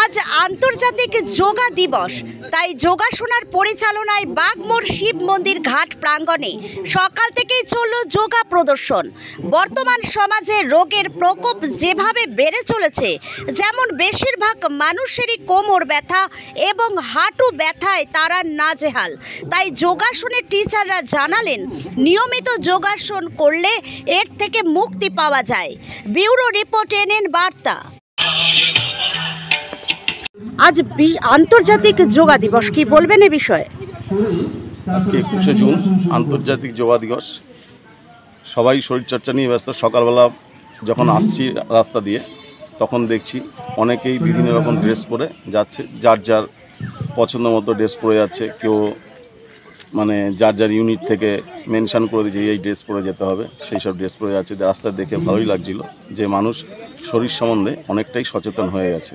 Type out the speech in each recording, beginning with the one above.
আজ আন্তর্জাতিক যোগা দিবস, তাই যোগাসনার পরিচালনায় বাগমোড় শিব মন্দির ঘাট প্রাঙ্গণে সকাল থেকেই চলল যোগা প্রদর্শন। বর্তমান সমাজে রোগের প্রকোপ যেভাবে বেড়ে চলেছে, যেমন বেশিরভাগ মানুষেরই কোমর ব্যথা এবং হাঁটু ব্যথায় তারা নাজেহাল, তাই যোগাসনের টিচাররা জানালেন নিয়মিত যোগাসন করলে এর থেকে মুক্তি পাওয়া যায়। ব্যুরো রিপোর্ট, NN বার্তা। আজ আন্তর্জাতিক যোগা দিবস, কি বলবেন এ বিষয়ে? আজকে 21শে জুন আন্তর্জাতিক যোগা দিবস। সবাই শরীরচর্চা নিয়ে ব্যস্ত। সকালবেলা যখন আসছি রাস্তা দিয়ে, তখন দেখছি অনেকেই বিভিন্ন রকম ড্রেস পরে যাচ্ছে, যার যার পছন্দ মতো ড্রেস পরে যাচ্ছে। কেউ যার যার ইউনিট থেকে মেনশন করে দিয়েছে এই ড্রেস পরে যেতে হবে, সেই সব ড্রেস পরে যাচ্ছে। রাস্তা দেখে ভালোই লাগছিল যে মানুষ শরীর সম্বন্ধে অনেকটাই সচেতন হয়ে গেছে।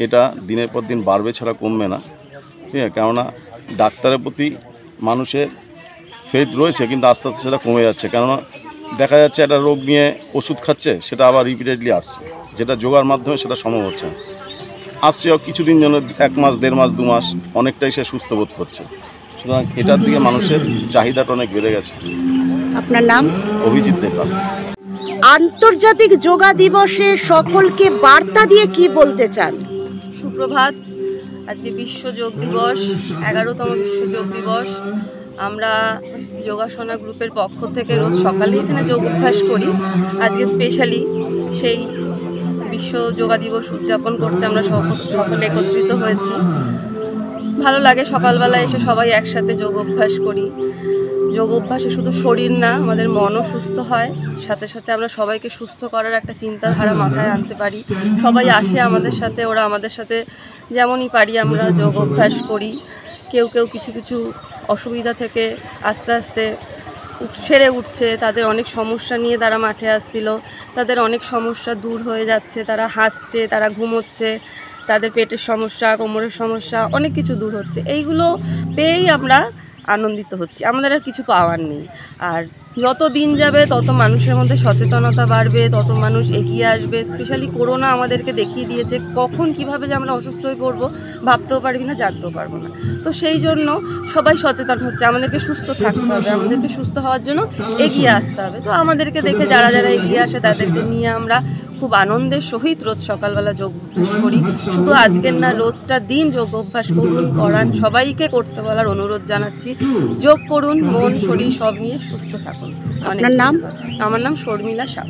এটা দিনের পর দিন বাড়বে ছাড়া কমবে না, ঠিক আছে? কেননা ডাক্তারের প্রতি মানুষের ফেথ রয়েছে, কিন্তু আস্তে আস্তে সেটা কমে যাচ্ছে। কেননা দেখা যাচ্ছে একটা রোগ নিয়ে ওষুধ খাচ্ছে, সেটা আবার রিপিটেডলি আসছে, যেটা যোগার মাধ্যমে সেটা সম্ভব হচ্ছে। আসছে কিছুদিন জন্য, 1 মাস, 1.5 মাস, 2 মাস, অনেকটাই সে সুস্থ বোধ করছে। সুতরাং এটার দিকে মানুষের চাহিদাটা অনেক বেড়ে গেছে। আপনার নাম? অভিজিৎ দেবনাথ। আন্তর্জাতিক যোগা দিবসে সকলকে বার্তা দিয়ে কি বলতে চান? সুপ্রভাত। আজকে বিশ্ব যোগ দিবস, 11তম বিশ্ব যোগ দিবস। আমরা যোগাসনা গ্রুপের পক্ষ থেকে রোজ সকালে এখানে যোগ অভ্যাস করি। আজকে স্পেশালি সেই বিশ্ব যোগা দিবস উদযাপন করতে আমরা সকলে একত্রিত হয়েছি। ভালো লাগে সকালবেলা এসে সবাই একসাথে যোগ অভ্যাস করি। যোগ অভ্যাসে শুধু শরীর না, আমাদের মনও সুস্থ হয়। সাথে সাথে আমরা সবাইকে সুস্থ করার একটা চিন্তাধারা মাথায় আনতে পারি। সবাই আসে আমাদের সাথে, ওরা আমাদের সাথে যেমনই পারি আমরা যোগ অভ্যাস করি। কেউ কেউ কিছু কিছু অসুবিধা থেকে আস্তে আস্তে সেরে উঠছে। তাদের অনেক সমস্যা নিয়ে তারা মাঠে আসছিল, তাদের অনেক সমস্যা দূর হয়ে যাচ্ছে। তারা হাসছে, তারা ঘুমোচ্ছে, তাদের পেটের সমস্যা, কোমরের সমস্যা, অনেক কিছু দূর হচ্ছে। এইগুলো পেয়েই আমরা আনন্দিত হচ্ছি। আমাদের আর কিছু পাওয়ার নেই। আর যত দিন যাবে তত মানুষের মধ্যে সচেতনতা বাড়বে, তত মানুষ এগিয়ে আসবে। স্পেশালি করোনা আমাদেরকে দেখিয়ে দিয়েছে কখন কিভাবে যে আমরা অসুস্থ হয়ে পড়বো, ভাবতেও পারবি না, জানতেও পারবো না। তো সেই জন্য সবাই সচেতন হচ্ছে। আমাদেরকে সুস্থ থাকতে হবে, আমাদেরকে সুস্থ হওয়ার জন্য এগিয়ে আসতে হবে। তো আমাদেরকে দেখে যারা যারা এগিয়ে আসে তাদেরকে নিয়ে আমরা খুব আনন্দের সহিত রোজ সকালবেলা যোগ অভ্যাস করি। শুধু আজকের না, রোজটা দিন যোগ অভ্যাস করুন, করান। সবাইকে করতে বলার অনুরোধ জানাচ্ছি। যোগ করুন, মন শরীর সব নিয়ে সুস্থ থাকুন। আপনার নাম? আমার নাম শর্মিলা সাউ।